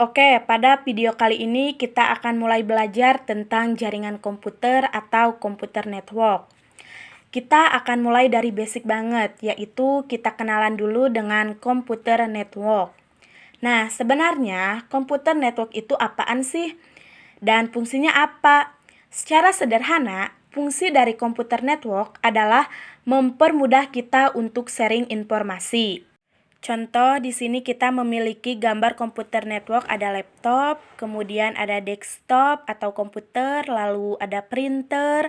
Oke, pada video kali ini kita akan mulai belajar tentang jaringan komputer atau komputer network. Kita akan mulai dari basic banget, yaitu kita kenalan dulu dengan komputer network. Nah, sebenarnya komputer network itu apaan sih? Dan fungsinya apa? Secara sederhana, fungsi dari komputer network adalah mempermudah kita untuk sharing informasi. Contoh di sini kita memiliki gambar komputer network, ada laptop, kemudian ada desktop atau komputer, lalu ada printer,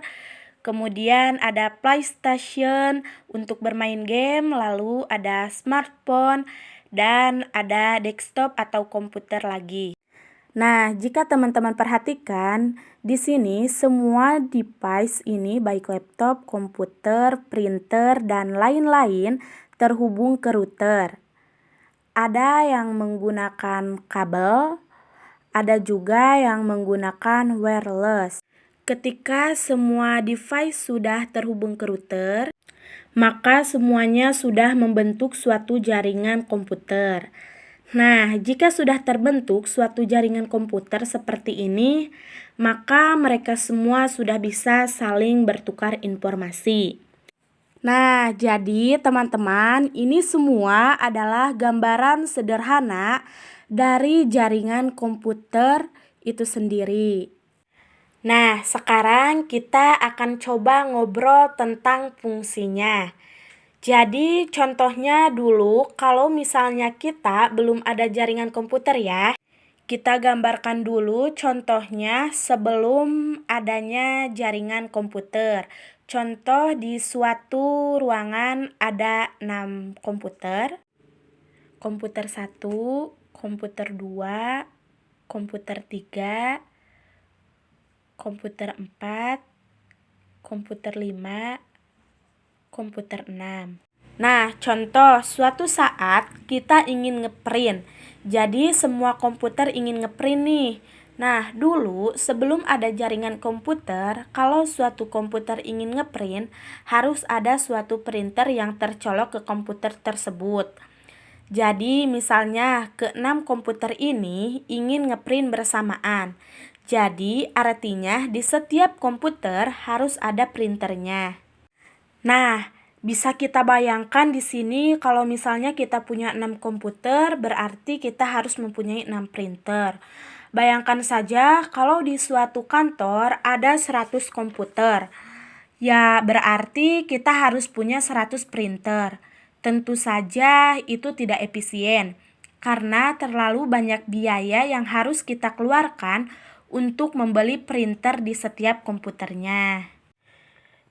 kemudian ada PlayStation untuk bermain game, lalu ada smartphone, dan ada desktop atau komputer lagi. Nah, jika teman-teman perhatikan, di sini semua device ini baik laptop, komputer, printer, dan lain-lain terhubung ke router. Ada yang menggunakan kabel, ada juga yang menggunakan wireless. Ketika semua device sudah terhubung ke router, maka semuanya sudah membentuk suatu jaringan komputer. Nah, jika sudah terbentuk suatu jaringan komputer seperti ini, maka mereka semua sudah bisa saling bertukar informasi. Nah, jadi teman-teman, ini semua adalah gambaran sederhana dari jaringan komputer itu sendiri. Nah, sekarang kita akan coba ngobrol tentang fungsinya. Jadi, contohnya dulu, kalau misalnya kita belum ada jaringan komputer ya, kita gambarkan dulu contohnya sebelum adanya jaringan komputer. Contoh di suatu ruangan ada 6 komputer. Komputer 1, komputer 2, komputer 3, komputer 4, komputer 5, komputer 6. Nah, contoh suatu saat kita ingin ngeprint. Jadi semua komputer ingin ngeprint nih. Nah, dulu sebelum ada jaringan komputer, kalau suatu komputer ingin ngeprint, harus ada suatu printer yang tercolok ke komputer tersebut. Jadi misalnya ke-6 komputer ini ingin ngeprint bersamaan. Jadi artinya di setiap komputer harus ada printernya. Nah, bisa kita bayangkan di sini kalau misalnya kita punya 6 komputer, berarti kita harus mempunyai 6 printer. Bayangkan saja kalau di suatu kantor ada 100 komputer. Ya, berarti kita harus punya 100 printer. Tentu saja itu tidak efisien, karena terlalu banyak biaya yang harus kita keluarkan untuk membeli printer di setiap komputernya.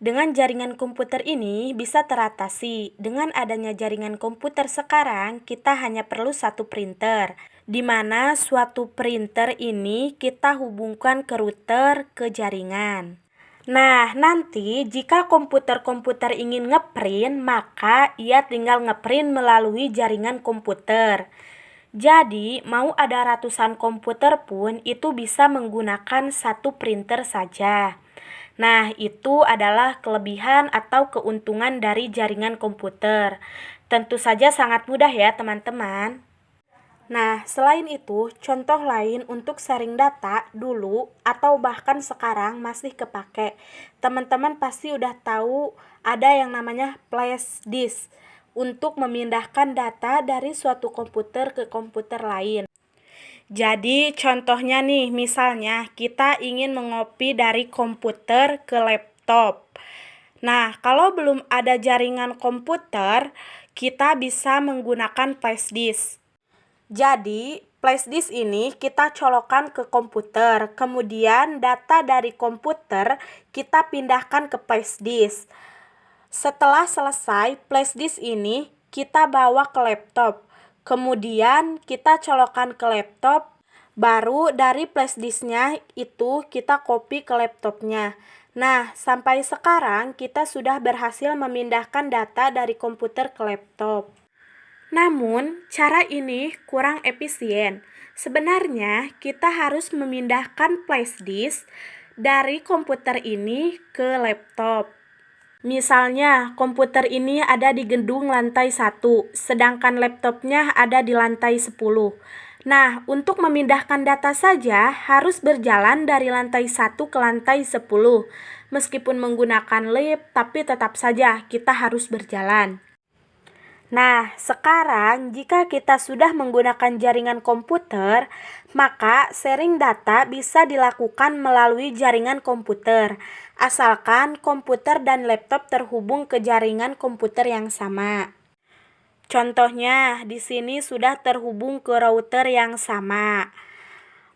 Dengan jaringan komputer ini bisa teratasi. Dengan adanya jaringan komputer sekarang, kita hanya perlu satu printer, di mana suatu printer ini kita hubungkan ke router ke jaringan. Nah, nanti jika komputer-komputer ingin ngeprint, maka ia tinggal ngeprint melalui jaringan komputer. Jadi, mau ada ratusan komputer pun itu bisa menggunakan satu printer saja. Nah, itu adalah kelebihan atau keuntungan dari jaringan komputer. Tentu saja sangat mudah ya, teman-teman. Nah, selain itu, contoh lain untuk sharing data dulu atau bahkan sekarang masih kepake. Teman-teman pasti udah tahu ada yang namanya flash disk untuk memindahkan data dari suatu komputer ke komputer lain. Jadi contohnya nih, misalnya kita ingin mengopi dari komputer ke laptop. Nah, kalau belum ada jaringan komputer, kita bisa menggunakan flash disk. Jadi, flash disk ini kita colokkan ke komputer, kemudian data dari komputer kita pindahkan ke flash disk. Setelah selesai flash disk ini, kita bawa ke laptop. Kemudian kita colokkan ke laptop, baru dari flash disknya itu kita copy ke laptopnya. Nah, sampai sekarang kita sudah berhasil memindahkan data dari komputer ke laptop. Namun, cara ini kurang efisien. Sebenarnya, kita harus memindahkan flash disk dari komputer ini ke laptop. Misalnya, komputer ini ada di gedung lantai 1, sedangkan laptopnya ada di lantai 10. Nah, untuk memindahkan data saja harus berjalan dari lantai 1 ke lantai 10. Meskipun menggunakan lift, tapi tetap saja kita harus berjalan. Nah, sekarang jika kita sudah menggunakan jaringan komputer, maka sharing data bisa dilakukan melalui jaringan komputer, asalkan komputer dan laptop terhubung ke jaringan komputer yang sama. Contohnya, di sini sudah terhubung ke router yang sama.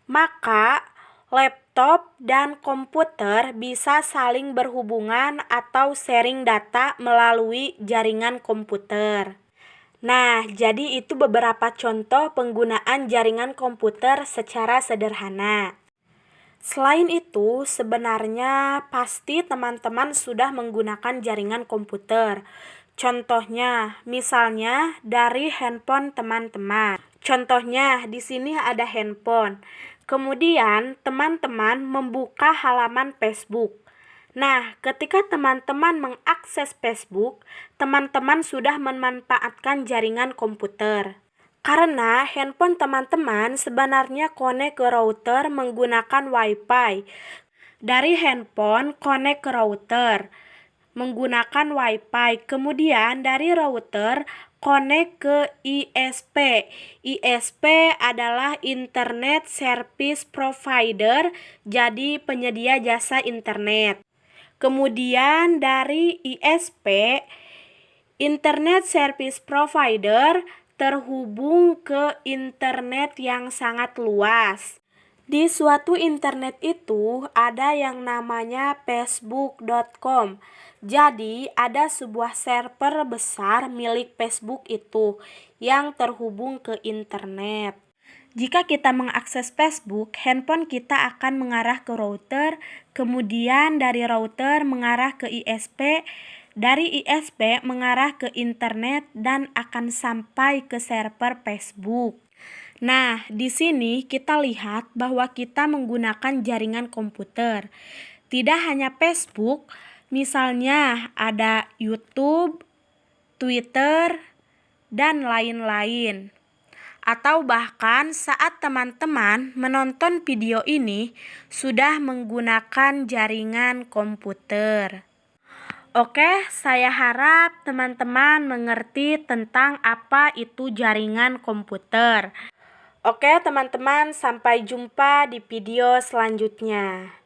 Maka, laptop dan komputer bisa saling berhubungan atau sharing data melalui jaringan komputer. Nah, jadi itu beberapa contoh penggunaan jaringan komputer secara sederhana. Selain itu, sebenarnya pasti teman-teman sudah menggunakan jaringan komputer. Contohnya, misalnya dari handphone teman-teman. Contohnya, di sini ada handphone. Kemudian, teman-teman membuka halaman Facebook. Nah, ketika teman-teman mengakses Facebook, teman-teman sudah memanfaatkan jaringan komputer. Karena handphone teman-teman sebenarnya konek ke router menggunakan Wi-Fi. Dari handphone konek ke router menggunakan Wi-Fi. Kemudian dari router konek ke ISP. ISP adalah Internet Service Provider, jadi penyedia jasa internet. Kemudian dari ISP, Internet Service Provider, terhubung ke internet yang sangat luas. Di suatu internet itu ada yang namanya facebook.com. Jadi ada sebuah server besar milik Facebook itu yang terhubung ke internet. Jika kita mengakses Facebook, handphone kita akan mengarah ke router, kemudian dari router mengarah ke ISP, dari ISP mengarah ke internet dan akan sampai ke server Facebook. Nah, di sini kita lihat bahwa kita menggunakan jaringan komputer. Tidak hanya Facebook, misalnya ada YouTube, Twitter, dan lain-lain. Atau bahkan saat teman-teman menonton video ini sudah menggunakan jaringan komputer. Oke, saya harap teman-teman mengerti tentang apa itu jaringan komputer. Oke, teman-teman, sampai jumpa di video selanjutnya.